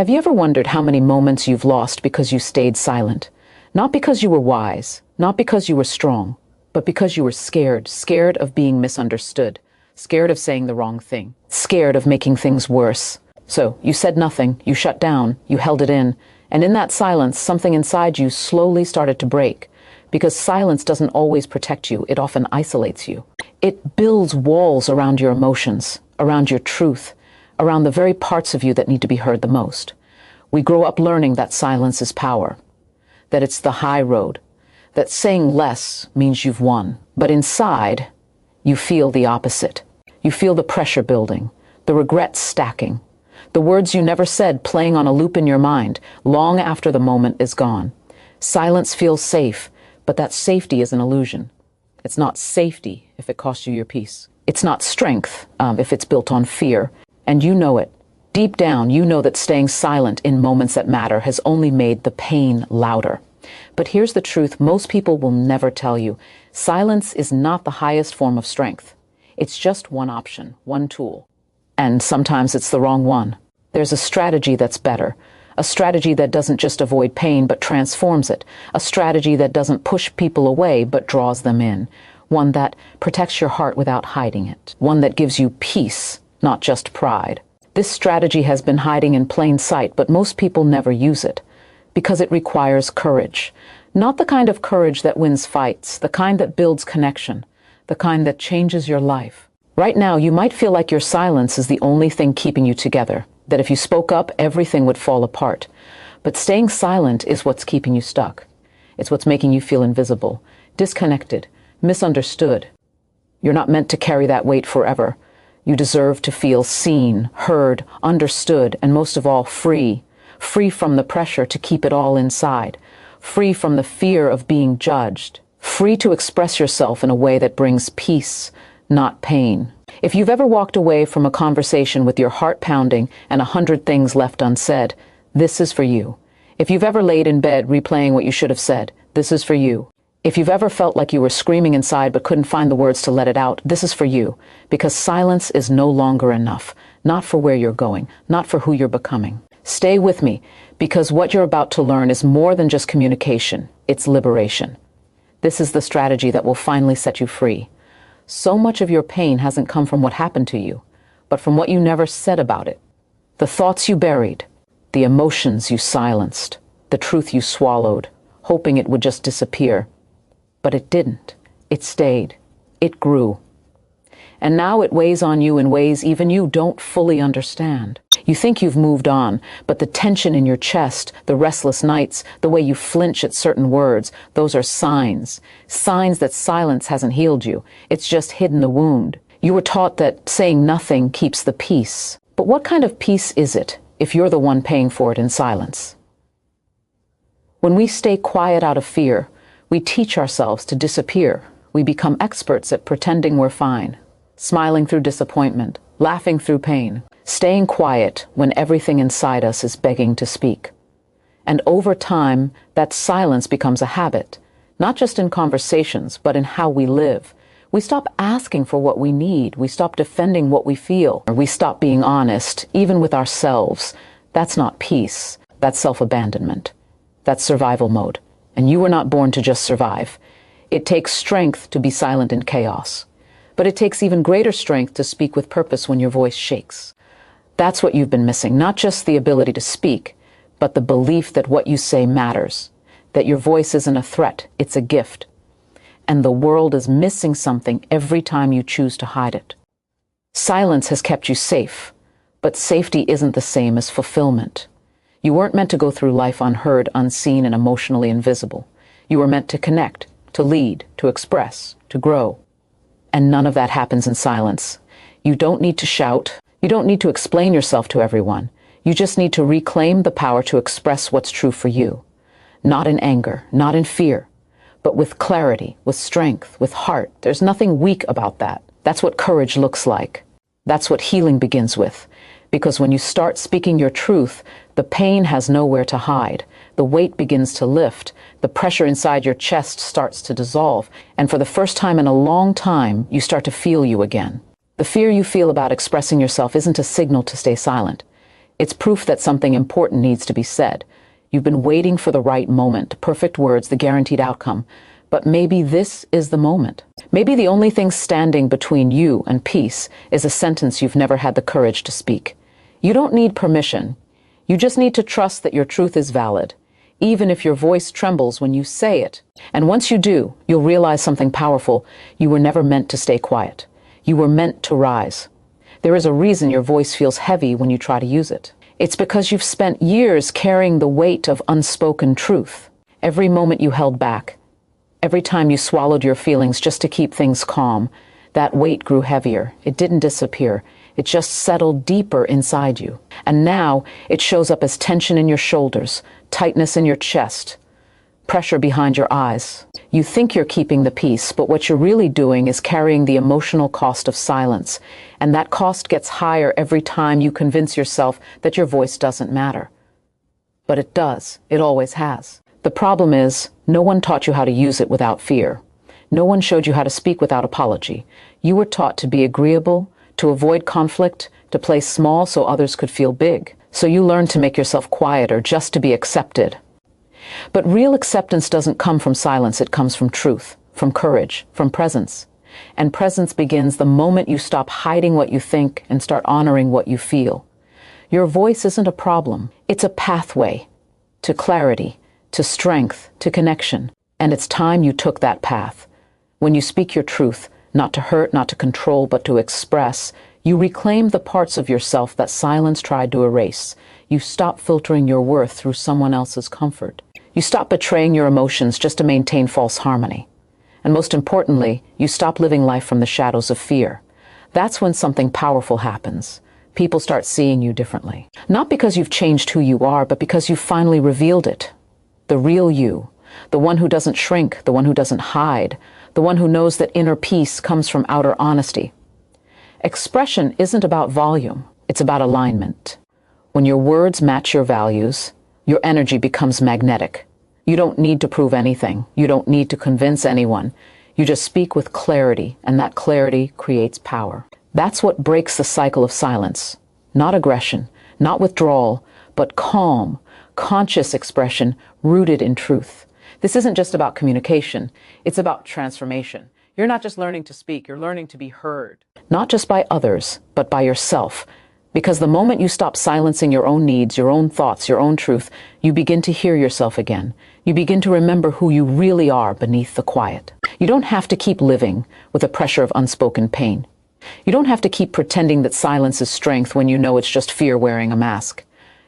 Have you ever wondered how many moments you've lost because you stayed silent? Not because you were wise, not because you were strong, but because you were scared, scared of being misunderstood, scared of saying the wrong thing, scared of making things worse. So you said nothing, you shut down, you held it in, and in that silence, something inside you slowly started to break. Because silence doesn't always protect you, it often isolates you. It builds walls around your emotions, around your truth, around the very parts of you that need to be heard the most. We grow up learning that silence is power, that it's the high road, that saying less means you've won. But inside, you feel the opposite. You feel the pressure building, the regrets stacking, the words you never said playing on a loop in your mind long after the moment is gone. Silence feels safe, but that safety is an illusion. It's not safety if it costs you your peace. It's not strength if it's built on fear. And you know it. Deep down, you know that staying silent in moments that matter has only made the pain louder. But here's the truth most people will never tell you. Silence is not the highest form of strength. It's just one option, one tool. And sometimes it's the wrong one. There's a strategy that's better. A strategy that doesn't just avoid pain, but transforms it. A strategy that doesn't push people away, but draws them in. One that protects your heart without hiding it. One that gives you peace, not just pride. This strategy has been hiding in plain sight, but most people never use it. Because it requires courage. Not the kind of courage that wins fights, the kind that builds connection, the kind that changes your life. Right now, you might feel like your silence is the only thing keeping you together, that if you spoke up, everything would fall apart. But staying silent is what's keeping you stuck. It's what's making you feel invisible, disconnected, misunderstood. You're not meant to carry that weight forever. You deserve to feel seen, heard, understood, and most of all, free. Free from the pressure to keep it all inside. Free from the fear of being judged. Free to express yourself in a way that brings peace, not pain. If you've ever walked away from a conversation with your heart pounding and 100 things left unsaid, this is for you. If you've ever laid in bed replaying what you should have said, this is for you. If you've ever felt like you were screaming inside but couldn't find the words to let it out, this is for you. Because silence is no longer enough. Not for where you're going, not for who you're becoming. Stay with me, because what you're about to learn is more than just communication. It's liberation. This is the strategy that will finally set you free. So much of your pain hasn't come from what happened to you, but from what you never said about it. The thoughts you buried, the emotions you silenced, the truth you swallowed, hoping it would just disappear. But it didn't. It stayed. It grew. And now it weighs on you in ways even you don't fully understand. You think you've moved on, but the tension in your chest, the restless nights, the way you flinch at certain words, those are signs. Signs that silence hasn't healed you. It's just hidden the wound. You were taught that saying nothing keeps the peace. But what kind of peace is it if you're the one paying for it in silence? When we stay quiet out of fear, we teach ourselves to disappear. We become experts at pretending we're fine, smiling through disappointment, laughing through pain, staying quiet when everything inside us is begging to speak. And over time, that silence becomes a habit, not just in conversations, but in how we live. We stop asking for what we need. We stop defending what we feel. Or we stop being honest, even with ourselves. That's not peace. That's self-abandonment. That's survival mode. And you were not born to just survive. It takes strength to be silent in chaos. But it takes even greater strength to speak with purpose when your voice shakes. That's what you've been missing, not just the ability to speak, but the belief that what you say matters, that your voice isn't a threat, it's a gift. And the world is missing something every time you choose to hide it. Silence has kept you safe, but safety isn't the same as fulfillment. You weren't meant to go through life unheard, unseen, and emotionally invisible. You were meant to connect, to lead, to express, to grow. And none of that happens in silence. You don't need to shout. You don't need to explain yourself to everyone. You just need to reclaim the power to express what's true for you. Not in anger, not in fear, but with clarity, with strength, with heart. There's nothing weak about that. That's what courage looks like. That's what healing begins with. Because when you start speaking your truth, the pain has nowhere to hide. The weight begins to lift. The pressure inside your chest starts to dissolve. And for the first time in a long time, you start to feel you again. The fear you feel about expressing yourself isn't a signal to stay silent. It's proof that something important needs to be said. You've been waiting for the right moment, perfect words, the guaranteed outcome. But maybe this is the moment. Maybe the only thing standing between you and peace is a sentence you've never had the courage to speak. You don't need permission. You just need to trust that your truth is valid, even if your voice trembles when you say it. And once you do, you'll realize something powerful. You were never meant to stay quiet. You were meant to rise. There is a reason your voice feels heavy when you try to use it. It's because you've spent years carrying the weight of unspoken truth. Every moment you held back, every time you swallowed your feelings just to keep things calm, that weight grew heavier. It didn't disappear. It just settled deeper inside you. And now it shows up as tension in your shoulders, tightness in your chest, pressure behind your eyes. You think you're keeping the peace, but what you're really doing is carrying the emotional cost of silence. And that cost gets higher every time you convince yourself that your voice doesn't matter. But it does. It always has. The problem is, no one taught you how to use it without fear. No one showed you how to speak without apology. You were taught to be agreeable, to avoid conflict, to play small so others could feel big. So you learned to make yourself quieter just to be accepted. But real acceptance doesn't come from silence. It comes from truth, from courage, from presence. And presence begins the moment you stop hiding what you think and start honoring what you feel. Your voice isn't a problem. It's a pathway to clarity, to strength, to connection. And it's time you took that path. When you speak your truth, not to hurt, not to control, but to express, you reclaim the parts of yourself that silence tried to erase. You stop filtering your worth through someone else's comfort. You stop betraying your emotions just to maintain false harmony. And most importantly, you stop living life from the shadows of fear. That's when something powerful happens. People start seeing you differently. Not because you've changed who you are, but because you've finally revealed it. The real you. The one who doesn't shrink, the one who doesn't hide, the one who knows that inner peace comes from outer honesty. Expression isn't about volume, it's about alignment. When your words match your values, your energy becomes magnetic. You don't need to prove anything. You don't need to convince anyone. You just speak with clarity, and that clarity creates power. That's what breaks the cycle of silence. Not aggression, not withdrawal, but calm, conscious expression rooted in truth. This isn't just about communication. It's about transformation. You're not just learning to speak, you're learning to be heard. Not just by others, but by yourself. Because the moment you stop silencing your own needs, your own thoughts, your own truth, you begin to hear yourself again. You begin to remember who you really are beneath the quiet. You don't have to keep living with the pressure of unspoken pain. You don't have to keep pretending that silence is strength when you know it's just fear wearing a mask.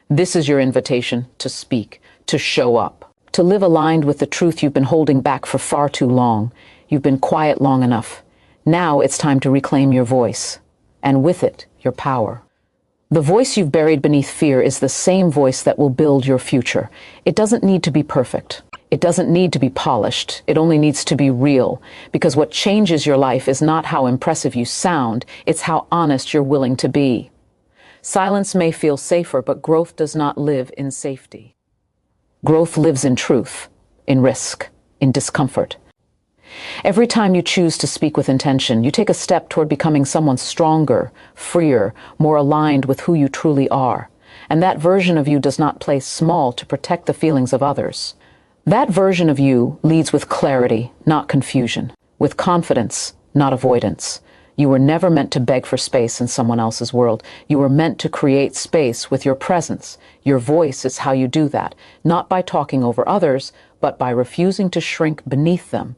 This is your invitation to speak, to show up, to live aligned with the truth you've been holding back for far too long. You've been quiet long enough. Now it's time to reclaim your voice, and with it, your power. The voice you've buried beneath fear is the same voice that will build your future. It doesn't need to be perfect. It doesn't need to be polished. It only needs to be real. Because what changes your life is not how impressive you sound, it's how honest you're willing to be. Silence may feel safer, but growth does not live in safety. Growth lives in truth, in risk, in discomfort. Every time you choose to speak with intention, you take a step toward becoming someone stronger, freer, more aligned with who you truly are. And that version of you does not play small to protect the feelings of others. That version of you leads with clarity, not confusion, with confidence, not avoidance. You were never meant to beg for space in someone else's world. You were meant to create space with your presence. Your voice is how you do that, not by talking over others, but by refusing to shrink beneath them.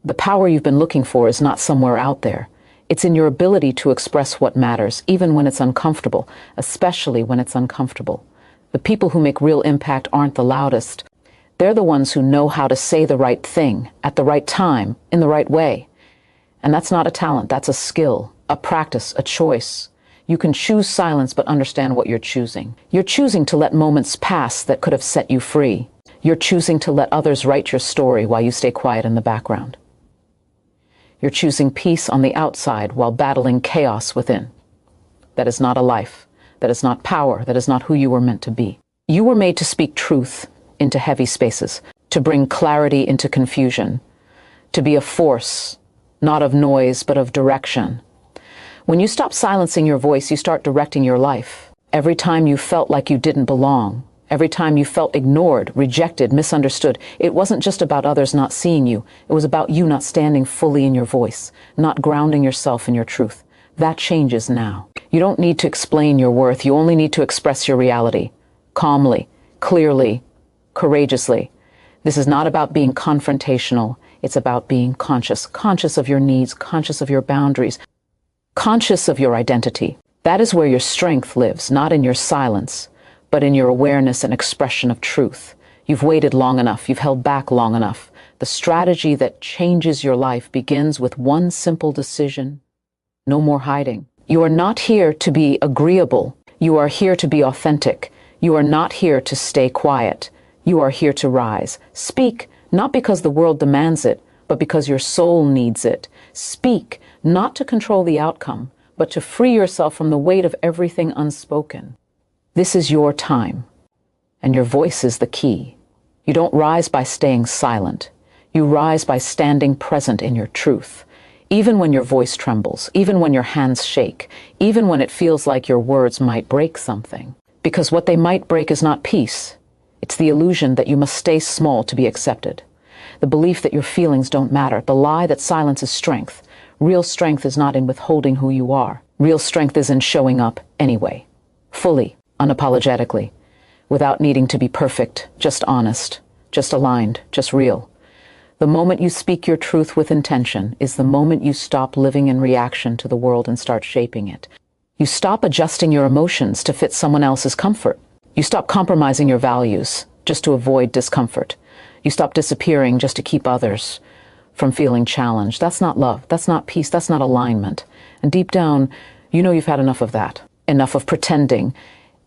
The power you've been looking for is not somewhere out there. It's in your ability to express what matters, even when it's uncomfortable, especially when it's uncomfortable. The people who make real impact aren't the loudest. They're the ones who know how to say the right thing, at the right time, in the right way. And that's not a talent, that's a skill, a practice, a choice. You can choose silence, but understand what you're choosing. You're choosing to let moments pass that could have set you free. You're choosing to let others write your story while you stay quiet in the background. You're choosing peace on the outside while battling chaos within. That is not a life. That is not power. That is not who you were meant to be. You were made to speak truth into heavy spaces, to bring clarity into confusion, to be a force, not of noise, but of direction. When you stop silencing your voice, you start directing your life. Every time you felt like you didn't belong, every time you felt ignored, rejected, misunderstood, it wasn't just about others not seeing you. It was about you not standing fully in your voice, not grounding yourself in your truth. That changes now. You don't need to explain your worth. You only need to express your reality. Calmly, clearly, courageously. This is not about being confrontational. It's about being conscious. Conscious of your needs, conscious of your boundaries, conscious of your identity. That is where your strength lives, not in your silence, but in your awareness and expression of truth. You've waited long enough. You've held back long enough. The strategy that changes your life begins with one simple decision. No more hiding. You are not here to be agreeable. You are here to be authentic. You are not here to stay quiet. You are here to rise. Speak, not because the world demands it, but because your soul needs it. Speak, not to control the outcome, but to free yourself from the weight of everything unspoken. This is your time, and your voice is the key. You don't rise by staying silent. You rise by standing present in your truth. Even when your voice trembles, even when your hands shake, even when it feels like your words might break something. Because what they might break is not peace. It's the illusion that you must stay small to be accepted. The belief that your feelings don't matter. The lie that silence is strength. Real strength is not in withholding who you are. Real strength is in showing up anyway. Fully, unapologetically. Without needing to be perfect, just honest, just aligned, just real. The moment you speak your truth with intention is the moment you stop living in reaction to the world and start shaping it. You stop adjusting your emotions to fit someone else's comfort. You stop compromising your values just to avoid discomfort. You stop disappearing just to keep others from feeling challenged. That's not love. That's not peace. That's not alignment. And deep down, you know you've had enough of that. Enough of pretending.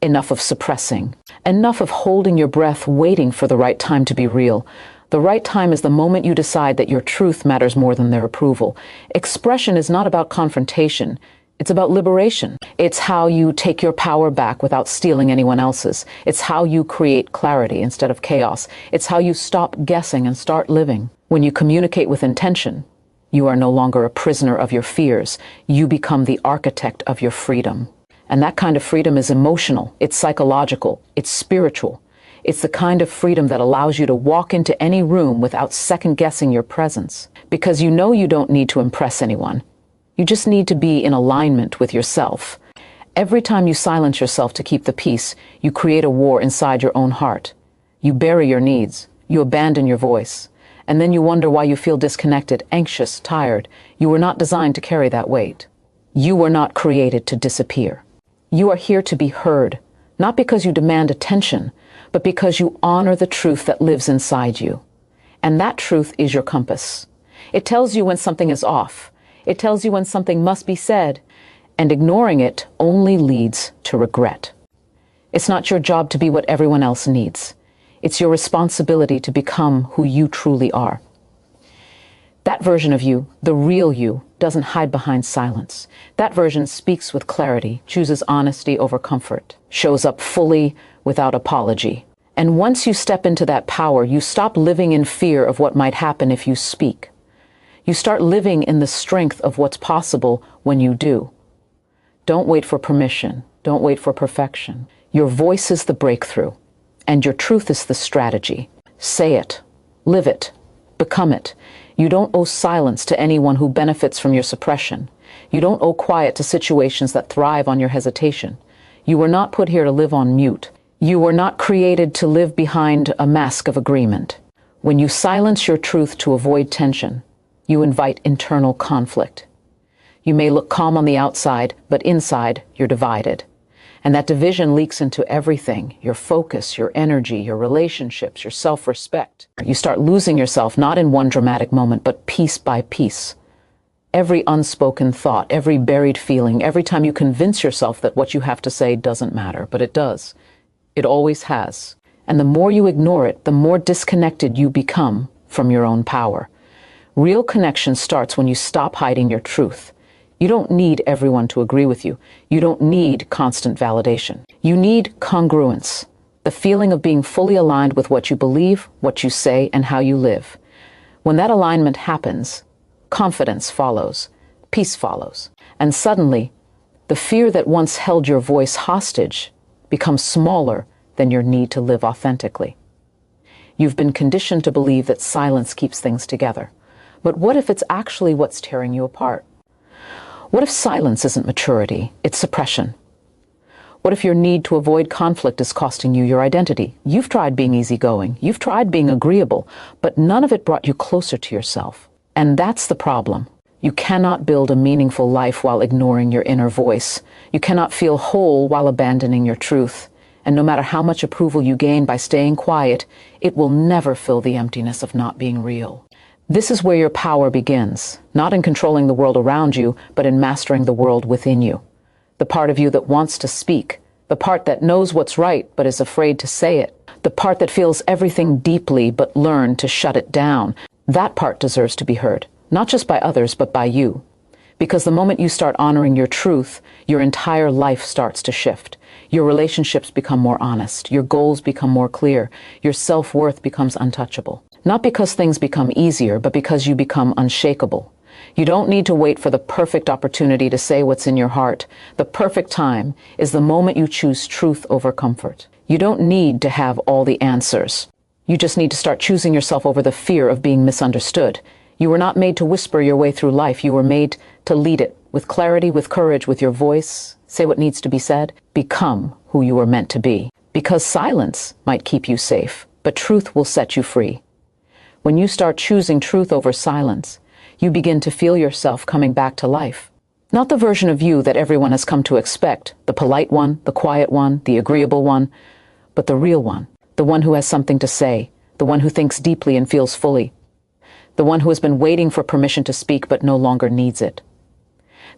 Enough of suppressing. Enough of holding your breath, waiting for the right time to be real. The right time is the moment you decide that your truth matters more than their approval. Expression is not about confrontation. It's about liberation. It's how you take your power back without stealing anyone else's. It's how you create clarity instead of chaos. It's how you stop guessing and start living. When you communicate with intention, you are no longer a prisoner of your fears. You become the architect of your freedom. And that kind of freedom is emotional. It's psychological. It's spiritual. It's the kind of freedom that allows you to walk into any room without second-guessing your presence. Because you know you don't need to impress anyone. You just need to be in alignment with yourself. Every time you silence yourself to keep the peace, you create a war inside your own heart. You bury your needs. You abandon your voice. And then you wonder why you feel disconnected, anxious, tired. You were not designed to carry that weight. You were not created to disappear. You are here to be heard, not because you demand attention, but because you honor the truth that lives inside you. And that truth is your compass. It tells you when something is off. It tells you when something must be said. And ignoring it only leads to regret. It's not your job to be what everyone else needs. It's your responsibility to become who you truly are. That version of you, the real you, doesn't hide behind silence. That version speaks with clarity, chooses honesty over comfort, shows up fully without apology. And once you step into that power, you stop living in fear of what might happen if you speak. You start living in the strength of what's possible when you do. Don't wait for permission. Don't wait for perfection. Your voice is the breakthrough, and your truth is the strategy. Say it, live it, become it. You don't owe silence to anyone who benefits from your suppression. You don't owe quiet to situations that thrive on your hesitation. You were not put here to live on mute. You were not created to live behind a mask of agreement. When you silence your truth to avoid tension, you invite internal conflict. You may look calm on the outside, but inside, you're divided. And that division leaks into everything, your focus, your energy, your relationships, your self-respect. You start losing yourself, not in one dramatic moment, but piece by piece. Every unspoken thought, every buried feeling, every time you convince yourself that what you have to say doesn't matter, but it does. It always has. And the more you ignore it, the more disconnected you become from your own power. Real connection starts when you stop hiding your truth. You don't need everyone to agree with you. You don't need constant validation. You need congruence, the feeling of being fully aligned with what you believe, what you say, and how you live. When that alignment happens, confidence follows, peace follows, and suddenly, the fear that once held your voice hostage becomes smaller than your need to live authentically. You've been conditioned to believe that silence keeps things together. But what if it's actually what's tearing you apart? What if silence isn't maturity, it's suppression? What if your need to avoid conflict is costing you your identity? You've tried being easygoing, you've tried being agreeable, but none of it brought you closer to yourself. And that's the problem. You cannot build a meaningful life while ignoring your inner voice. You cannot feel whole while abandoning your truth. And no matter how much approval you gain by staying quiet, it will never fill the emptiness of not being real. This is where your power begins, not in controlling the world around you, but in mastering the world within you. The part of you that wants to speak, the part that knows what's right but is afraid to say it, the part that feels everything deeply but learned to shut it down, that part deserves to be heard, not just by others but by you. Because the moment you start honoring your truth, your entire life starts to shift. Your relationships become more honest, your goals become more clear, your self-worth becomes untouchable. Not because things become easier, but because you become unshakable. You don't need to wait for the perfect opportunity to say what's in your heart. The perfect time is the moment you choose truth over comfort. You don't need to have all the answers. You just need to start choosing yourself over the fear of being misunderstood. You were not made to whisper your way through life. You were made to lead it with clarity, with courage, with your voice. Say what needs to be said. Become who you were meant to be. Because silence might keep you safe, but truth will set you free. When you start choosing truth over silence, you begin to feel yourself coming back to life. Not the version of you that everyone has come to expect, the polite one, the quiet one, the agreeable one, but the real one, the one who has something to say, the one who thinks deeply and feels fully, the one who has been waiting for permission to speak but no longer needs it.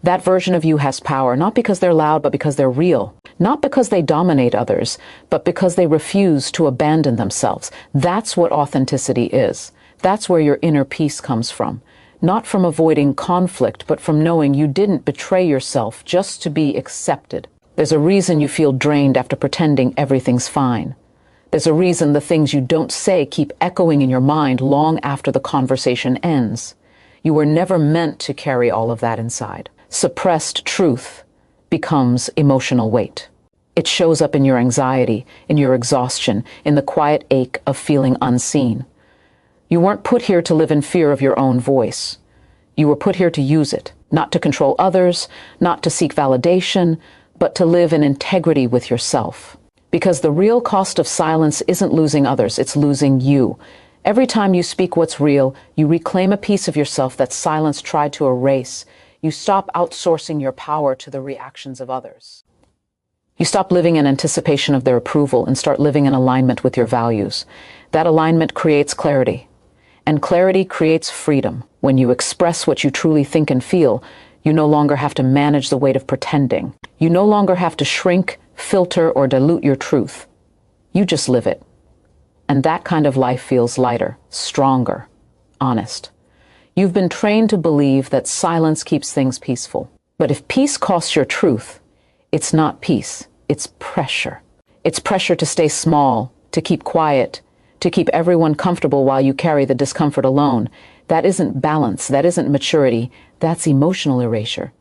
That version of you has power, not because they're loud, but because they're real. Not because they dominate others, but because they refuse to abandon themselves. That's what authenticity is. That's where your inner peace comes from. Not from avoiding conflict, but from knowing you didn't betray yourself just to be accepted. There's a reason you feel drained after pretending everything's fine. There's a reason the things you don't say keep echoing in your mind long after the conversation ends. You were never meant to carry all of that inside. Suppressed truth becomes emotional weight. It shows up in your anxiety, in your exhaustion, in the quiet ache of feeling unseen. You weren't put here to live in fear of your own voice. You were put here to use it, not to control others, not to seek validation, but to live in integrity with yourself. Because the real cost of silence isn't losing others, it's losing you. Every time you speak what's real, you reclaim a piece of yourself that silence tried to erase. You stop outsourcing your power to the reactions of others. You stop living in anticipation of their approval and start living in alignment with your values. That alignment creates clarity. And clarity creates freedom. When you express what you truly think and feel, you no longer have to manage the weight of pretending. You no longer have to shrink, filter, or dilute your truth. You just live it. And that kind of life feels lighter, stronger, honest. You've been trained to believe that silence keeps things peaceful. But if peace costs your truth, it's not peace, it's pressure. It's pressure to stay small, to keep quiet, to keep everyone comfortable while you carry the discomfort alone. That isn't balance, that isn't maturity, that's emotional erasure.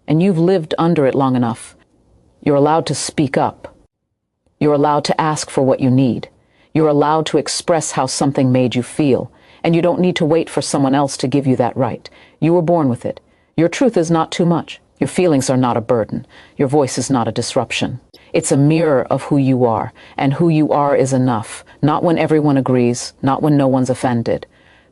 And you've lived under it long enough. You're allowed to speak up. You're allowed to ask for what you need. You're allowed to express how something made you feel. And you don't need to wait for someone else to give you that right. You were born with it. Your truth is not too much. Your feelings are not a burden. Your voice is not a disruption. It's a mirror of who you are, and who you are is enough. Not when everyone agrees, not when no one's offended.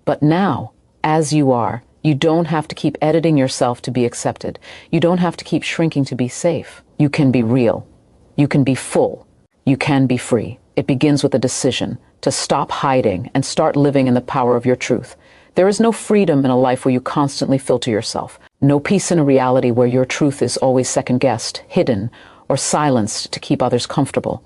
But now, as you are, you don't have to keep editing yourself to be accepted. You don't have to keep shrinking to be safe. You can be real. You can be full. You can be free. It begins with a decision to stop hiding and start living in the power of your truth. There is no freedom in a life where you constantly filter yourself. No peace in a reality where your truth is always second-guessed, hidden, or silenced to keep others comfortable.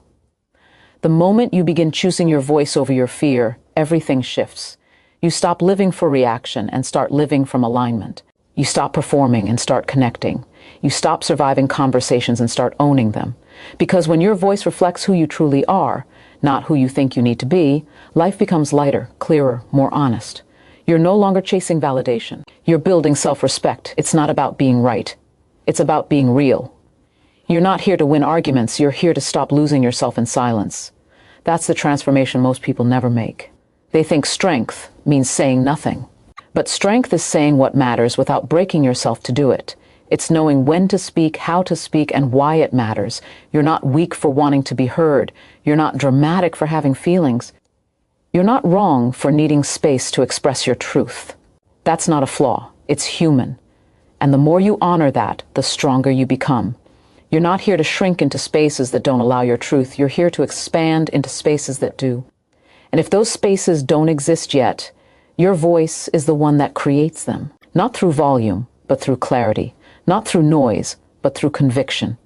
The moment you begin choosing your voice over your fear, everything shifts. You stop living for reaction and start living from alignment. You stop performing and start connecting. You stop surviving conversations and start owning them. Because when your voice reflects who you truly are, not who you think you need to be, life becomes lighter, clearer, more honest. You're no longer chasing validation. You're building self-respect. It's not about being right. It's about being real. You're not here to win arguments, you're here to stop losing yourself in silence. That's the transformation most people never make. They think strength means saying nothing. But strength is saying what matters without breaking yourself to do it. It's knowing when to speak, how to speak, and why it matters. You're not weak for wanting to be heard. You're not dramatic for having feelings. You're not wrong for needing space to express your truth. That's not a flaw. It's human. And the more you honor that, the stronger you become. You're not here to shrink into spaces that don't allow your truth. You're here to expand into spaces that do. And if those spaces don't exist yet, your voice is the one that creates them. Not through volume, but through clarity. Not through noise, but through conviction.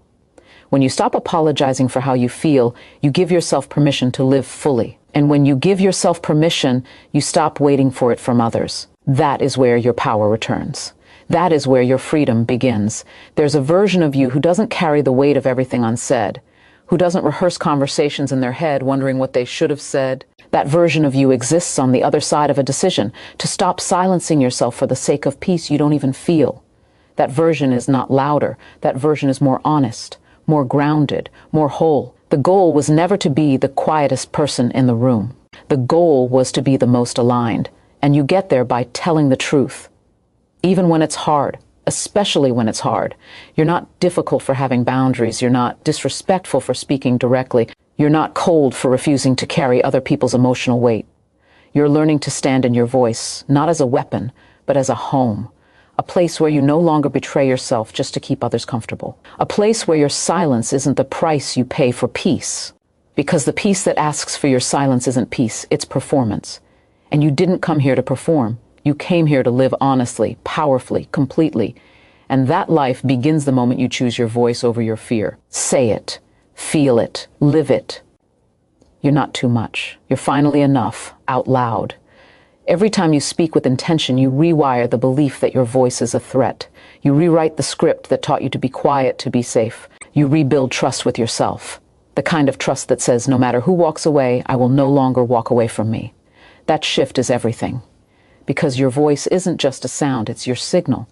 When you stop apologizing for how you feel, you give yourself permission to live fully. And when you give yourself permission, you stop waiting for it from others. That is where your power returns. That is where your freedom begins. There's a version of you who doesn't carry the weight of everything unsaid, who doesn't rehearse conversations in their head wondering what they should have said. That version of you exists on the other side of a decision to stop silencing yourself for the sake of peace you don't even feel. That version is not louder. That version is more honest, more grounded, more whole. The goal was never to be the quietest person in the room. The goal was to be the most aligned. And you get there by telling the truth. Even when it's hard, especially when it's hard. You're not difficult for having boundaries. You're not disrespectful for speaking directly. You're not cold for refusing to carry other people's emotional weight. You're learning to stand in your voice, not as a weapon, but as a home. A place where you no longer betray yourself just to keep others comfortable. A place where your silence isn't the price you pay for peace. Because the peace that asks for your silence isn't peace, it's performance. And you didn't come here to perform. You came here to live honestly, powerfully, completely. And that life begins the moment you choose your voice over your fear. Say it, feel it, live it. You're not too much. You're finally enough, out loud. Every time you speak with intention, you rewire the belief that your voice is a threat. You rewrite the script that taught you to be quiet, to be safe. You rebuild trust with yourself. The kind of trust that says, no matter who walks away, I will no longer walk away from me. That shift is everything. Because your voice isn't just a sound, it's your signal.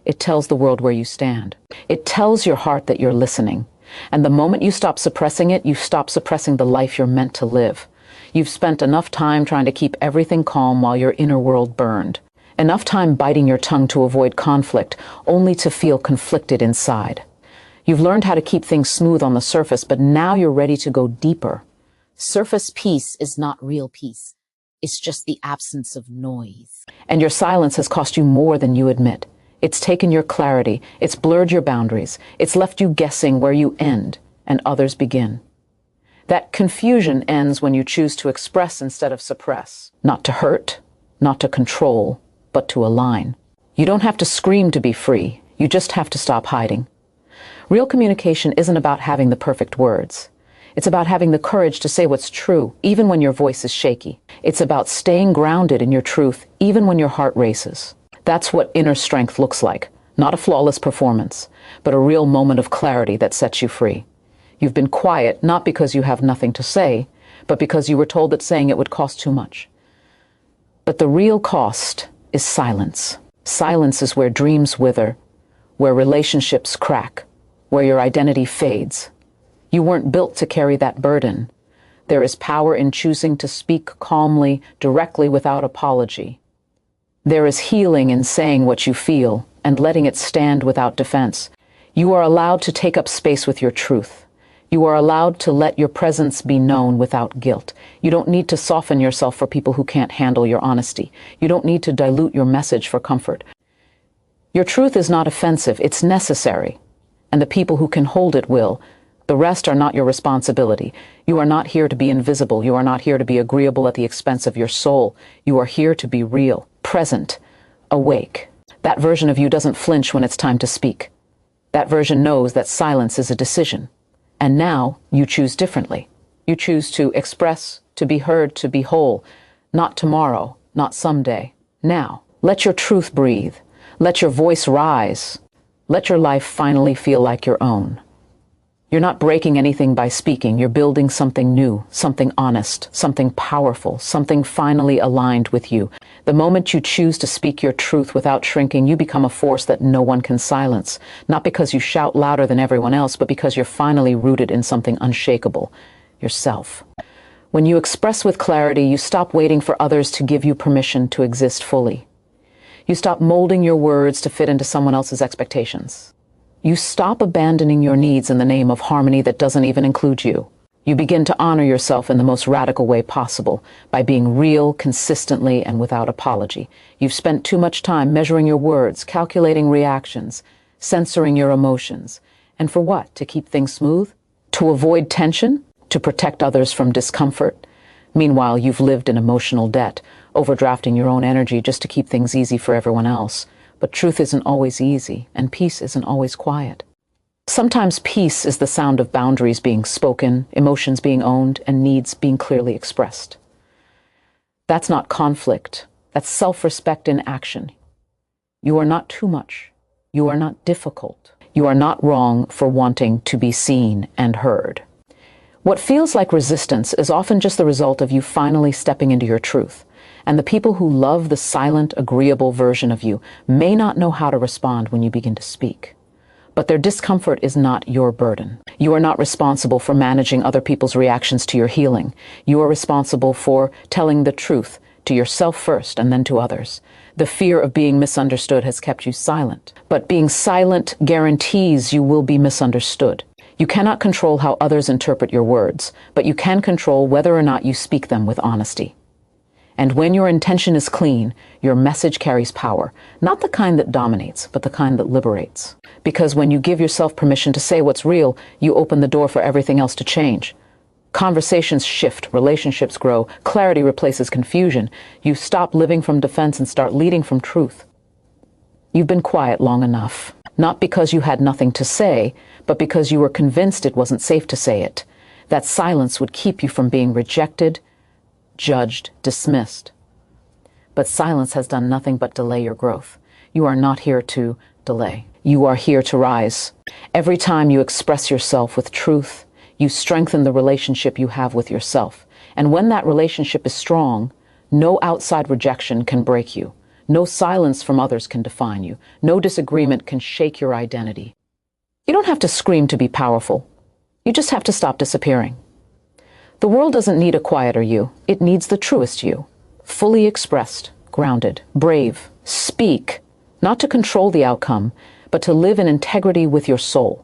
It tells the world where you stand. It tells your heart that you're listening. And the moment you stop suppressing it, you stop suppressing the life you're meant to live. You've spent enough time trying to keep everything calm while your inner world burned. Enough time biting your tongue to avoid conflict, only to feel conflicted inside. You've learned how to keep things smooth on the surface, but now you're ready to go deeper. Surface peace is not real peace. It's just the absence of noise. And your silence has cost you more than you admit. It's taken your clarity, it's blurred your boundaries, it's left you guessing where you end and others begin. That confusion ends when you choose to express instead of suppress. Not to hurt, not to control, but to align. You don't have to scream to be free. You just have to stop hiding. Real communication isn't about having the perfect words. It's about having the courage to say what's true, even when your voice is shaky. It's about staying grounded in your truth, even when your heart races. That's what inner strength looks like. Not a flawless performance, but a real moment of clarity that sets you free. You've been quiet, not because you have nothing to say, but because you were told that saying it would cost too much. But the real cost is silence. Silence is where dreams wither, where relationships crack, where your identity fades. You weren't built to carry that burden. There is power in choosing to speak calmly, directly, without apology. There is healing in saying what you feel and letting it stand without defense. You are allowed to take up space with your truth. You are allowed to let your presence be known without guilt. You don't need to soften yourself for people who can't handle your honesty. You don't need to dilute your message for comfort. Your truth is not offensive, it's necessary. And the people who can hold it will. The rest are not your responsibility. You are not here to be invisible. You are not here to be agreeable at the expense of your soul. You are here to be real, present, awake. That version of you doesn't flinch when it's time to speak. That version knows that silence is a decision. And now you choose differently. You choose to express, to be heard, to be whole. Not tomorrow, not someday. Now, let your truth breathe. Let your voice rise. Let your life finally feel like your own. You're not breaking anything by speaking. You're building something new, something honest, something powerful, something finally aligned with you. The moment you choose to speak your truth without shrinking, you become a force that no one can silence. Not because you shout louder than everyone else, but because you're finally rooted in something unshakable, yourself. When you express with clarity, you stop waiting for others to give you permission to exist fully. You stop molding your words to fit into someone else's expectations. You stop abandoning your needs in the name of harmony that doesn't even include you. You begin to honor yourself in the most radical way possible, by being real, consistently, and without apology. You've spent too much time measuring your words, calculating reactions, censoring your emotions. And for what? To keep things smooth? To avoid tension? To protect others from discomfort? Meanwhile, you've lived in emotional debt, overdrafting your own energy just to keep things easy for everyone else. But truth isn't always easy, and peace isn't always quiet. Sometimes peace is the sound of boundaries being spoken, emotions being owned, and needs being clearly expressed. That's not conflict. That's self-respect in action. You are not too much. You are not difficult. You are not wrong for wanting to be seen and heard. What feels like resistance is often just the result of you finally stepping into your truth. And the people who love the silent, agreeable version of you may not know how to respond when you begin to speak. But their discomfort is not your burden. You are not responsible for managing other people's reactions to your healing. You are responsible for telling the truth to yourself first and then to others. The fear of being misunderstood has kept you silent. But being silent guarantees you will be misunderstood. You cannot control how others interpret your words, but you can control whether or not you speak them with honesty. And when your intention is clean, your message carries power, not the kind that dominates, but the kind that liberates. Because when you give yourself permission to say what's real, you open the door for everything else to change. Conversations shift, relationships grow, clarity replaces confusion. You stop living from defense and start leading from truth. You've been quiet long enough, not because you had nothing to say, but because you were convinced it wasn't safe to say it. That silence would keep you from being rejected, judged, dismissed. But silence has done nothing but delay your growth. You are not here to delay. You are here to rise. Every time you express yourself with truth, you strengthen the relationship you have with yourself. And when that relationship is strong, no outside rejection can break you. No silence from others can define you. No disagreement can shake your identity. You don't have to scream to be powerful. You just have to stop disappearing. The world doesn't need a quieter you. It needs the truest you. Fully expressed, grounded, brave. Speak, not to control the outcome, but to live in integrity with your soul.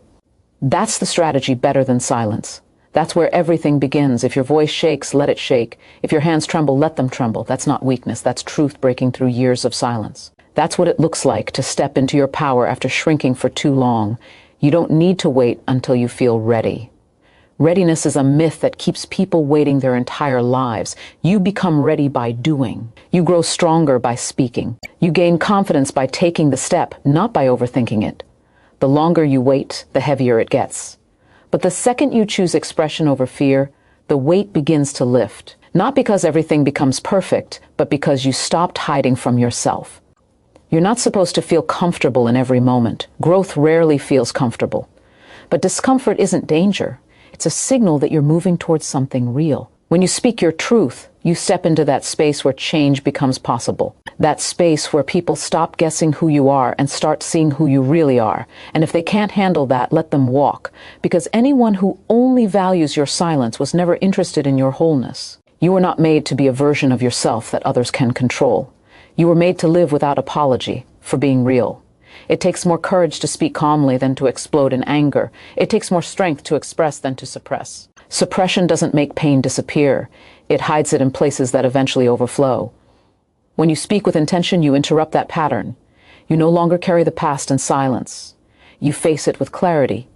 That's the strategy better than silence. That's where everything begins. If your voice shakes, let it shake. If your hands tremble, let them tremble. That's not weakness. That's truth breaking through years of silence. That's what it looks like to step into your power after shrinking for too long. You don't need to wait until you feel ready. Readiness is a myth that keeps people waiting their entire lives. You become ready by doing. You grow stronger by speaking. You gain confidence by taking the step, not by overthinking it. The longer you wait, the heavier it gets. But the second you choose expression over fear, the weight begins to lift. Not because everything becomes perfect, but because you stopped hiding from yourself. You're not supposed to feel comfortable in every moment. Growth rarely feels comfortable. But discomfort isn't danger. It's a signal that you're moving towards something real. When you speak your truth, you step into that space where change becomes possible. That space where people stop guessing who you are and start seeing who you really are. And if they can't handle that, let them walk. Because anyone who only values your silence was never interested in your wholeness. You were not made to be a version of yourself that others can control. You were made to live without apology for being real. It takes more courage to speak calmly than to explode in anger. It takes more strength to express than to suppress. Suppression doesn't make pain disappear. It hides it in places that eventually overflow. When you speak with intention, you interrupt that pattern. You no longer carry the past in silence. You face it with clarity.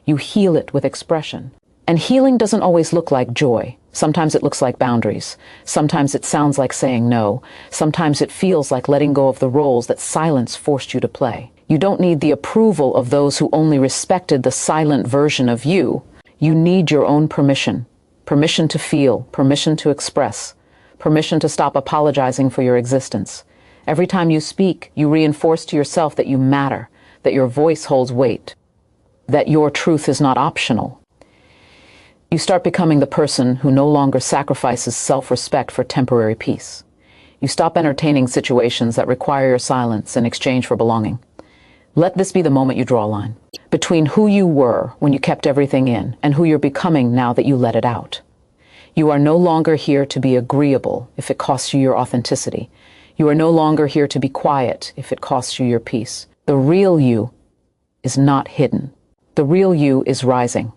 You heal it with expression. And healing doesn't always look like joy. Sometimes it looks like boundaries. Sometimes it sounds like saying no. Sometimes it feels like letting go of the roles that silence forced you to play. You don't need the approval of those who only respected the silent version of you. You need your own permission. Permission to feel, permission to express, permission to stop apologizing for your existence. Every time you speak, you reinforce to yourself that you matter, that your voice holds weight. that your truth is not optional. You start becoming the person who no longer sacrifices self-respect for temporary peace. You stop entertaining situations that require your silence in exchange for belonging. Let this be the moment you draw a line between who you were when you kept everything in and who you're becoming now that you let it out. You are no longer here to be agreeable if it costs you your authenticity. You are no longer here to be quiet if it costs you your peace. The real you is not hidden. The real you is rising.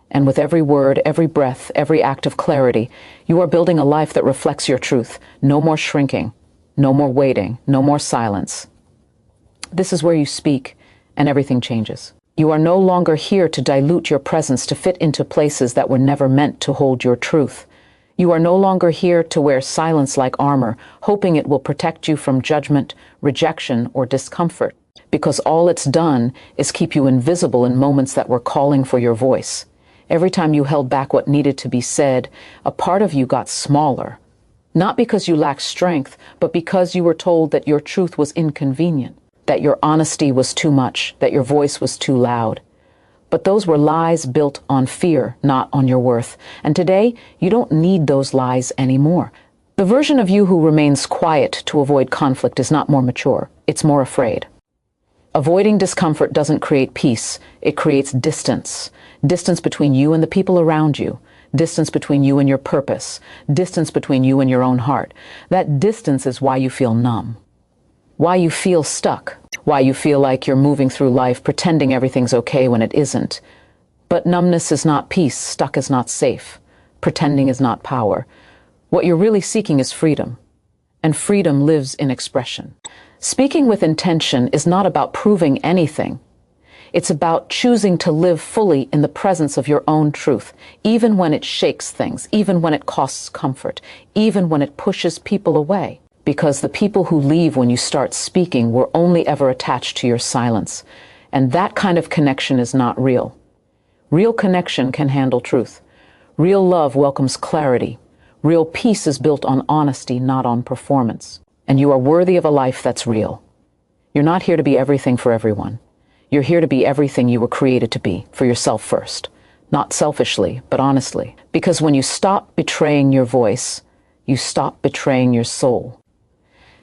And with every word, every breath, every act of clarity, you are building a life that reflects your truth. No more shrinking, no more waiting, no more silence. This is where you speak, and everything changes. You are no longer here to dilute your presence to fit into places that were never meant to hold your truth. You are no longer here to wear silence like armor, hoping it will protect you from judgment, rejection, or discomfort, because all it's done is keep you invisible in moments that were calling for your voice. Every time you held back what needed to be said, a part of you got smaller. Not because you lacked strength, but because you were told that your truth was inconvenient, that your honesty was too much, that your voice was too loud. But those were lies built on fear, not on your worth. And today, you don't need those lies anymore. The version of you who remains quiet to avoid conflict is not more mature, it's more afraid. Avoiding discomfort doesn't create peace, it creates distance. Distance between you and the people around you. Distance between you and your purpose. Distance between you and your own heart. That distance is why you feel numb. Why you feel stuck. Why you feel like you're moving through life pretending everything's okay when it isn't. But numbness is not peace. Stuck is not safe. Pretending is not power. What you're really seeking is freedom. And freedom lives in expression. Speaking with intention is not about proving anything. It's about choosing to live fully in the presence of your own truth, even when it shakes things, even when it costs comfort, even when it pushes people away. Because the people who leave when you start speaking were only ever attached to your silence. And that kind of connection is not real. Real connection can handle truth. Real love welcomes clarity. Real peace is built on honesty, not on performance. And you are worthy of a life that's real. You're not here to be everything for everyone. You're here to be everything you were created to be, for yourself first. Not selfishly, but honestly. Because when you stop betraying your voice, you stop betraying your soul.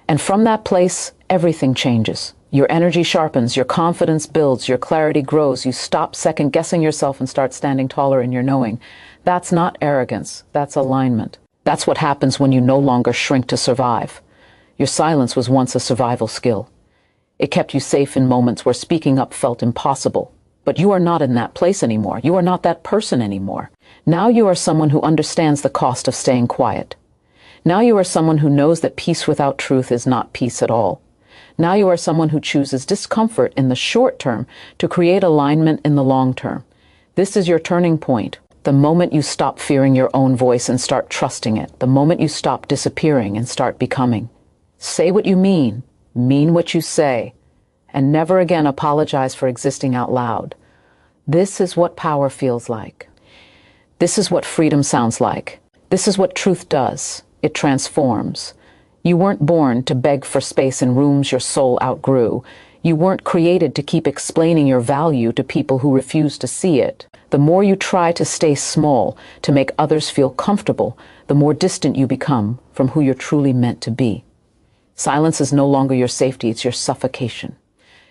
And from that place, everything changes. Your energy sharpens, your confidence builds, your clarity grows. You stop second-guessing yourself and start standing taller in your knowing. That's not arrogance, that's alignment. That's what happens when you no longer shrink to survive. Your silence was once a survival skill. It kept you safe in moments where speaking up felt impossible. But you are not in that place anymore. You are not that person anymore. Now you are someone who understands the cost of staying quiet. Now you are someone who knows that peace without truth is not peace at all. Now you are someone who chooses discomfort in the short term to create alignment in the long term. This is your turning point. The moment you stop fearing your own voice and start trusting it. The moment you stop disappearing and start becoming. Say what you mean what you say, and never again apologize for existing out loud. This is what power feels like. This is what freedom sounds like. This is what truth does. It transforms. You weren't born to beg for space in rooms your soul outgrew. You weren't created to keep explaining your value to people who refuse to see it. The more you try to stay small, to make others feel comfortable, the more distant you become from who you're truly meant to be. Silence is no longer your safety, it's your suffocation.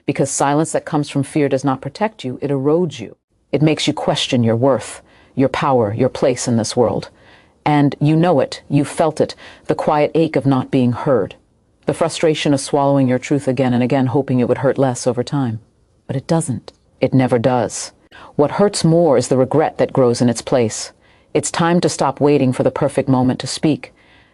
Because silence that comes from fear does not protect you, it erodes you. It makes you question your worth, your power, your place in this world. And you know it, you felt it, the quiet ache of not being heard. The frustration of swallowing your truth again and again, hoping it would hurt less over time. But it doesn't. It never does. What hurts more is the regret that grows in its place. It's time to stop waiting for the perfect moment to speak.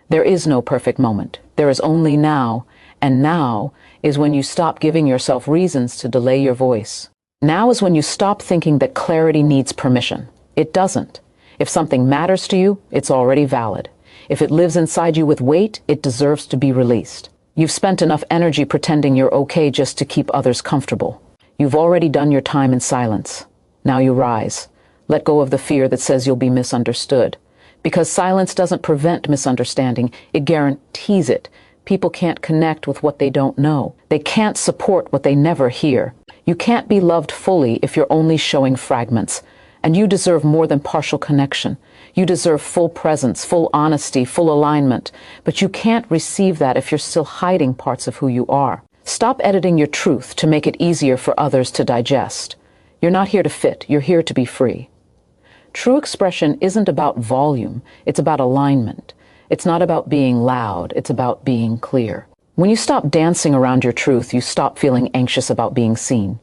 There is no perfect moment. There is only now, and now is when you stop giving yourself reasons to delay your voice. Now is when you stop thinking that clarity needs permission. It doesn't. If something matters to you, it's already valid. If it lives inside you with weight, it deserves to be released. You've spent enough energy pretending you're okay just to keep others comfortable. You've already done your time in silence. Now you rise. Let go of the fear that says you'll be misunderstood. Because silence doesn't prevent misunderstanding, it guarantees it. People can't connect with what they don't know. They can't support what they never hear. You can't be loved fully if you're only showing fragments. And you deserve more than partial connection. You deserve full presence, full honesty, full alignment. But you can't receive that if you're still hiding parts of who you are. Stop editing your truth to make it easier for others to digest. You're not here to fit, you're here to be free. True expression isn't about volume, it's about alignment. It's not about being loud, it's about being clear. When you stop dancing around your truth, you stop feeling anxious about being seen.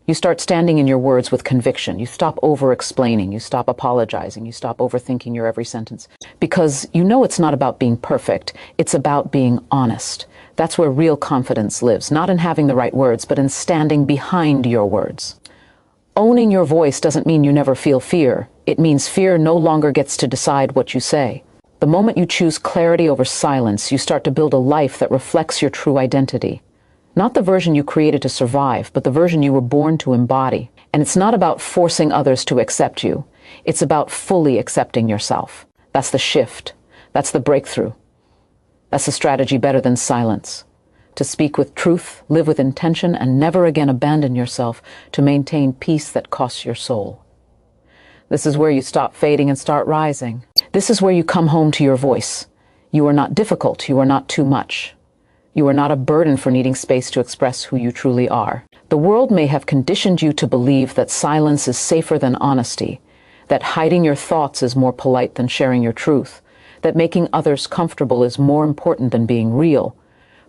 You start standing in your words with conviction. You stop over-explaining. You stop apologizing. You stop overthinking your every sentence. Because you know it's not about being perfect. It's about being honest. That's where real confidence lives, not in having the right words, but in standing behind your words. Owning your voice doesn't mean you never feel fear. It means fear no longer gets to decide what you say. The moment you choose clarity over silence, you start to build a life that reflects your true identity. Not the version you created to survive, but the version you were born to embody. And it's not about forcing others to accept you. It's about fully accepting yourself. That's the shift. That's the breakthrough. That's a strategy better than silence. To speak with truth, live with intention, and never again abandon yourself to maintain peace that costs your soul. This is where you stop fading and start rising. This is where you come home to your voice. You are not difficult. You are not too much. You are not a burden for needing space to express who you truly are. The world may have conditioned you to believe that silence is safer than honesty, that hiding your thoughts is more polite than sharing your truth, that making others comfortable is more important than being real.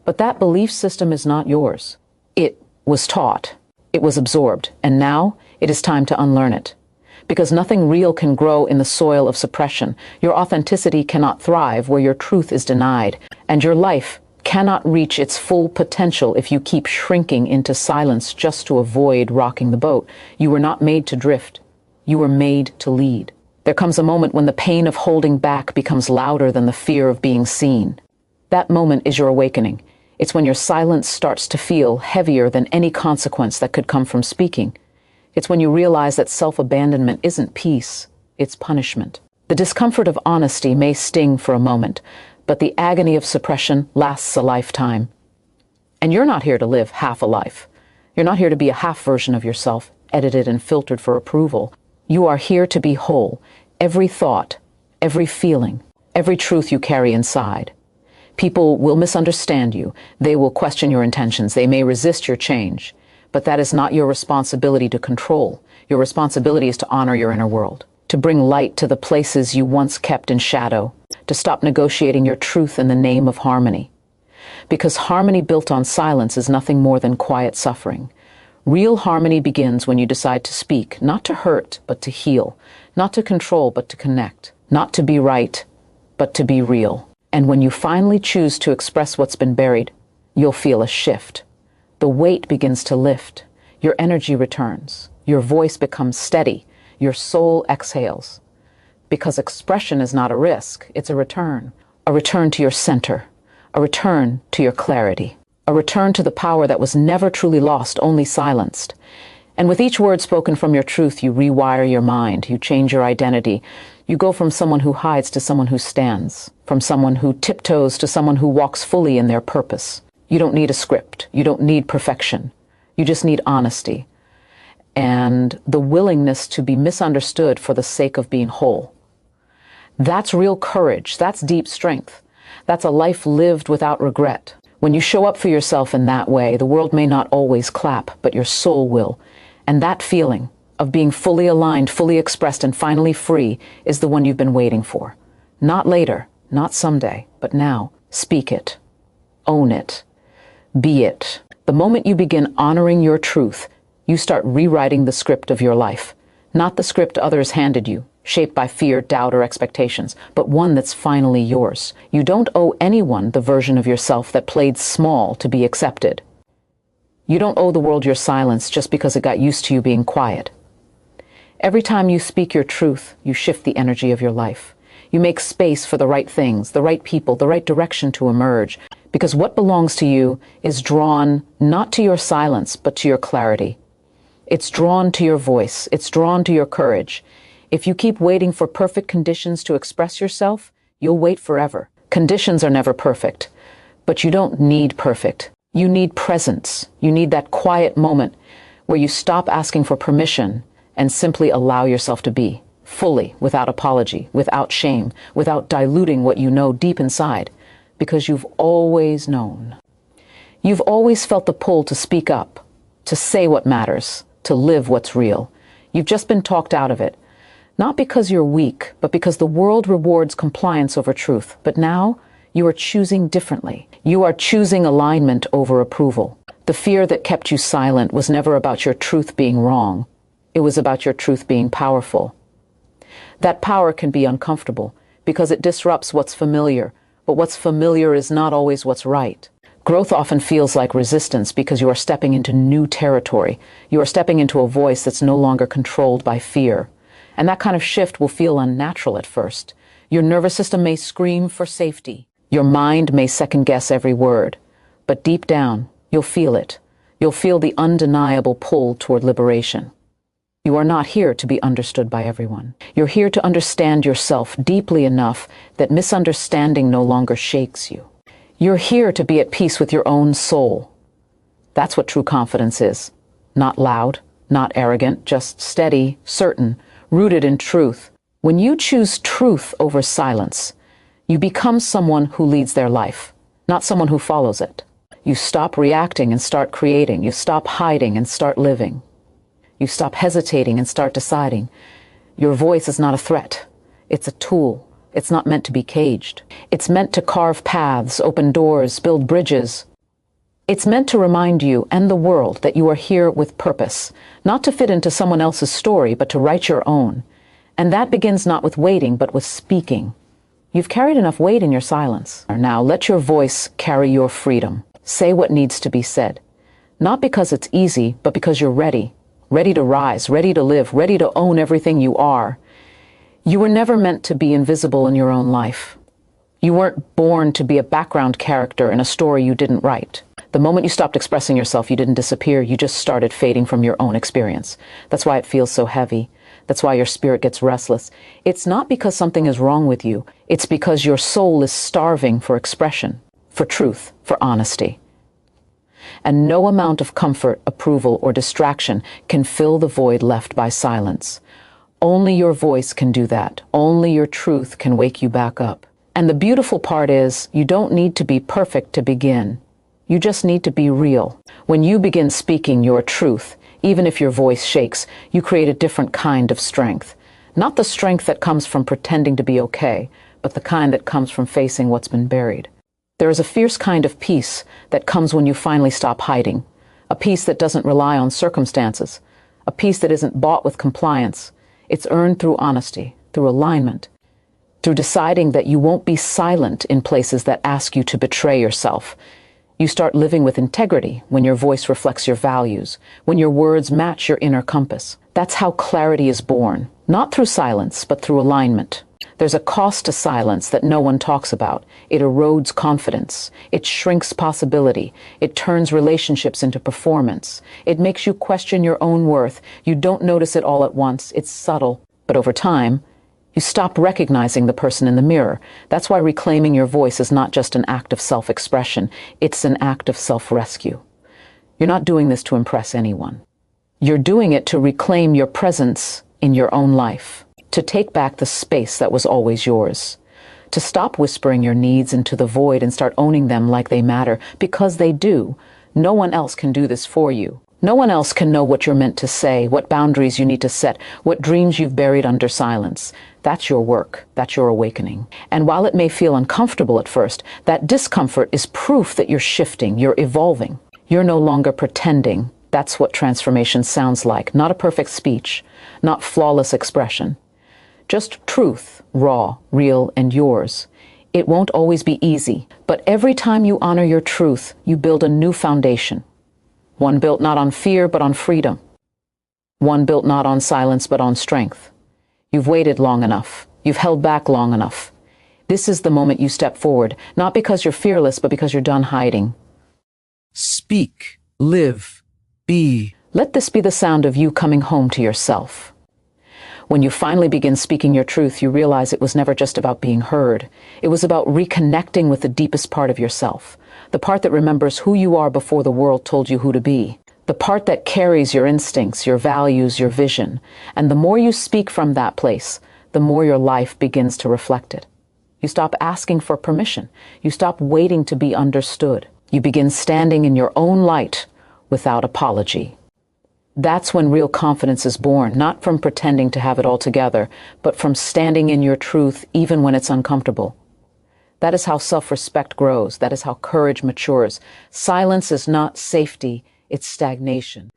But that belief system is not yours. It was taught, it was absorbed, and now it is time to unlearn it. Because nothing real can grow in the soil of suppression. Your authenticity cannot thrive where your truth is denied, and your life cannot reach its full potential if you keep shrinking into silence just to avoid rocking the boat. You were not made to drift. You were made to lead. There comes a moment when the pain of holding back becomes louder than the fear of being seen. That moment is your awakening. It's when your silence starts to feel heavier than any consequence that could come from speaking. It's when you realize that self-abandonment isn't peace, it's punishment. The discomfort of honesty may sting for a moment, but the agony of suppression lasts a lifetime. And you're not here to live half a life. You're not here to be a half version of yourself, edited and filtered for approval. You are here to be whole. Every thought, every feeling, every truth you carry inside. People will misunderstand you. They will question your intentions. They may resist your change. But that is not your responsibility to control. Your responsibility is to honor your inner world, to bring light to the places you once kept in shadow, to stop negotiating your truth in the name of harmony. Because harmony built on silence is nothing more than quiet suffering. Real harmony begins when you decide to speak, not to hurt, but to heal, not to control, but to connect, not to be right, but to be real. And when you finally choose to express what's been buried, you'll feel a shift. The weight begins to lift. Your energy returns. Your voice becomes steady. Your soul exhales. Because expression is not a risk, it's a return to your center, a return to your clarity, a return to the power that was never truly lost, only silenced. And with each word spoken from your truth, you rewire your mind, you change your identity. You go from someone who hides to someone who stands, from someone who tiptoes to someone who walks fully in their purpose. You don't need a script. You don't need perfection. You just need honesty and the willingness to be misunderstood for the sake of being whole. That's real courage. That's deep strength. That's a life lived without regret. When you show up for yourself in that way, the world may not always clap, but your soul will. And that feeling of being fully aligned, fully expressed, and finally free is the one you've been waiting for. Not later, not someday, but now. Speak it. Own it. Be it. The moment you begin honoring your truth, you start rewriting the script of your life. Not the script others handed you, shaped by fear, doubt, or expectations, but one that's finally yours. You don't owe anyone the version of yourself that played small to be accepted. You don't owe the world your silence just because it got used to you being quiet. Every time you speak your truth, you shift the energy of your life. You make space for the right things, the right people, the right direction to emerge. Because what belongs to you is drawn not to your silence, but to your clarity. It's drawn to your voice. It's drawn to your courage. If you keep waiting for perfect conditions to express yourself, you'll wait forever. Conditions are never perfect, but you don't need perfect. You need presence. You need that quiet moment where you stop asking for permission and simply allow yourself to be, fully, without apology, without shame, without diluting what you know deep inside, because you've always known. You've always felt the pull to speak up, to say what matters, to live what's real. You've just been talked out of it. Not because you're weak, but because the world rewards compliance over truth. But now, you are choosing differently. You are choosing alignment over approval. The fear that kept you silent was never about your truth being wrong. It was about your truth being powerful. That power can be uncomfortable because it disrupts what's familiar, but what's familiar is not always what's right. Growth often feels like resistance because you are stepping into new territory. You are stepping into a voice that's no longer controlled by fear. And that kind of shift will feel unnatural at first. Your nervous system may scream for safety. Your mind may second-guess every word. But deep down, you'll feel it. You'll feel the undeniable pull toward liberation. You are not here to be understood by everyone. You're here to understand yourself deeply enough that misunderstanding no longer shakes you. You're here to be at peace with your own soul. That's what true confidence is. Not loud, not arrogant, just steady, certain, rooted in truth. When you choose truth over silence, you become someone who leads their life, not someone who follows it. You stop reacting and start creating. You stop hiding and start living. You stop hesitating and start deciding. Your voice is not a threat. It's a tool. It's not meant to be caged. It's meant to carve paths, open doors, build bridges. It's meant to remind you and the world that you are here with purpose, not to fit into someone else's story, but to write your own. And that begins not with waiting, but with speaking. You've carried enough weight in your silence. Now let your voice carry your freedom. Say what needs to be said. Not because it's easy, but because you're ready. Ready to rise, ready to live, ready to own everything you are. You were never meant to be invisible in your own life. You weren't born to be a background character in a story you didn't write. The moment you stopped expressing yourself, you didn't disappear, you just started fading from your own experience. That's why it feels so heavy. That's why your spirit gets restless. It's not because something is wrong with you. It's because your soul is starving for expression, for truth, for honesty. And no amount of comfort, approval, or distraction can fill the void left by silence. Only your voice can do that. Only your truth can wake you back up. And the beautiful part is, you don't need to be perfect to begin. You just need to be real. When you begin speaking your truth, even if your voice shakes, you create a different kind of strength. Not the strength that comes from pretending to be okay, but the kind that comes from facing what's been buried. There is a fierce kind of peace that comes when you finally stop hiding. A peace that doesn't rely on circumstances. A peace that isn't bought with compliance. It's earned through honesty, through alignment, through deciding that you won't be silent in places that ask you to betray yourself. You start living with integrity when your voice reflects your values, when your words match your inner compass. That's how clarity is born, not through silence, but through alignment. There's a cost to silence that no one talks about. It erodes confidence. It shrinks possibility. It turns relationships into performance. It makes you question your own worth. You don't notice it all at once. It's subtle. But over time, you stop recognizing the person in the mirror. That's why reclaiming your voice is not just an act of self-expression. It's an act of self-rescue. You're not doing this to impress anyone. You're doing it to reclaim your presence in your own life. To take back the space that was always yours. To stop whispering your needs into the void and start owning them like they matter, because they do. No one else can do this for you. No one else can know what you're meant to say, what boundaries you need to set, what dreams you've buried under silence. That's your work. That's your awakening. And while it may feel uncomfortable at first, that discomfort is proof that you're shifting, you're evolving. You're no longer pretending. That's what transformation sounds like. Not a perfect speech, not flawless expression. Just truth, raw, real, and yours. It won't always be easy, but every time you honor your truth, you build a new foundation. One built not on fear, but on freedom. One built not on silence, but on strength. You've waited long enough. You've held back long enough. This is the moment you step forward, not because you're fearless, but because you're done hiding. Speak, live, be. Let this be the sound of you coming home to yourself. When you finally begin speaking your truth, you realize it was never just about being heard. It was about reconnecting with the deepest part of yourself, the part that remembers who you are before the world told you who to be, the part that carries your instincts, your values, your vision. And the more you speak from that place, the more your life begins to reflect it. You stop asking for permission. You stop waiting to be understood. You begin standing in your own light without apology. That's when real confidence is born, not from pretending to have it all together, but from standing in your truth even when it's uncomfortable. That is how self-respect grows. That is how courage matures. Silence is not safety, it's stagnation.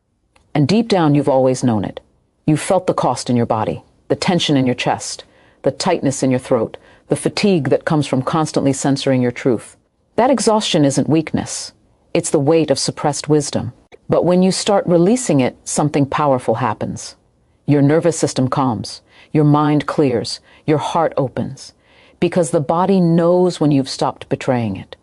And deep down, you've always known it. You've felt the cost in your body, the tension in your chest, the tightness in your throat, the fatigue that comes from constantly censoring your truth. That exhaustion isn't weakness. It's the weight of suppressed wisdom. But when you start releasing it, something powerful happens. Your nervous system calms, your mind clears, your heart opens. Because the body knows when you've stopped betraying it,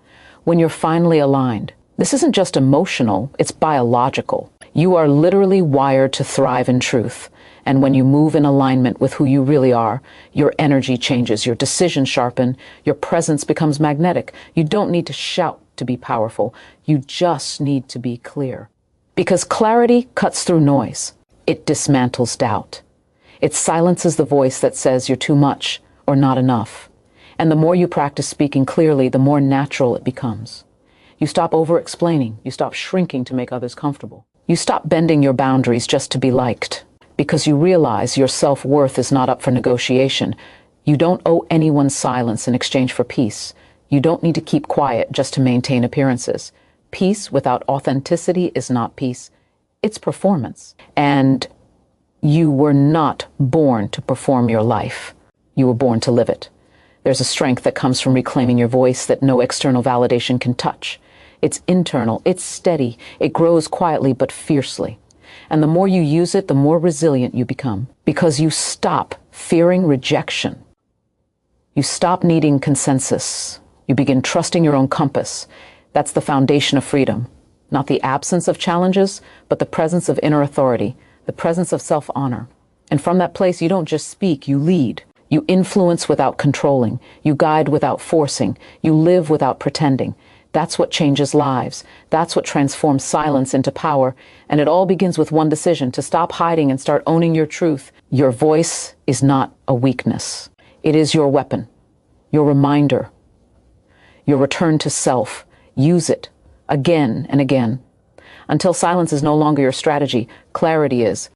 when you're finally aligned. This isn't just emotional, it's biological. You are literally wired to thrive in truth. And when you move in alignment with who you really are, your energy changes, your decisions sharpen, your presence becomes magnetic. You don't need to shout to be powerful. You just need to be clear. Because clarity cuts through noise. It dismantles doubt. It silences the voice that says you're too much or not enough. And the more you practice speaking clearly, the more natural it becomes. You stop over-explaining. You stop shrinking to make others comfortable. You stop bending your boundaries just to be liked. Because you realize your self-worth is not up for negotiation. You don't owe anyone silence in exchange for peace. You don't need to keep quiet just to maintain appearances. Peace without authenticity is not peace. It's performance. And you were not born to perform your life. You were born to live it. There's a strength that comes from reclaiming your voice that no external validation can touch. It's internal, it's steady, it grows quietly but fiercely. And the more you use it, the more resilient you become. Because you stop fearing rejection. You stop needing consensus. You begin trusting your own compass. That's the foundation of freedom. Not the absence of challenges, but the presence of inner authority, the presence of self-honor. And from that place, you don't just speak, you lead. You influence without controlling. You guide without forcing. You live without pretending. That's what changes lives. That's what transforms silence into power. And it all begins with one decision: to stop hiding and start owning your truth. Your voice is not a weakness. It is your weapon, your reminder, your return to self. Use it again and again until silence is no longer your strategy. Clarity is.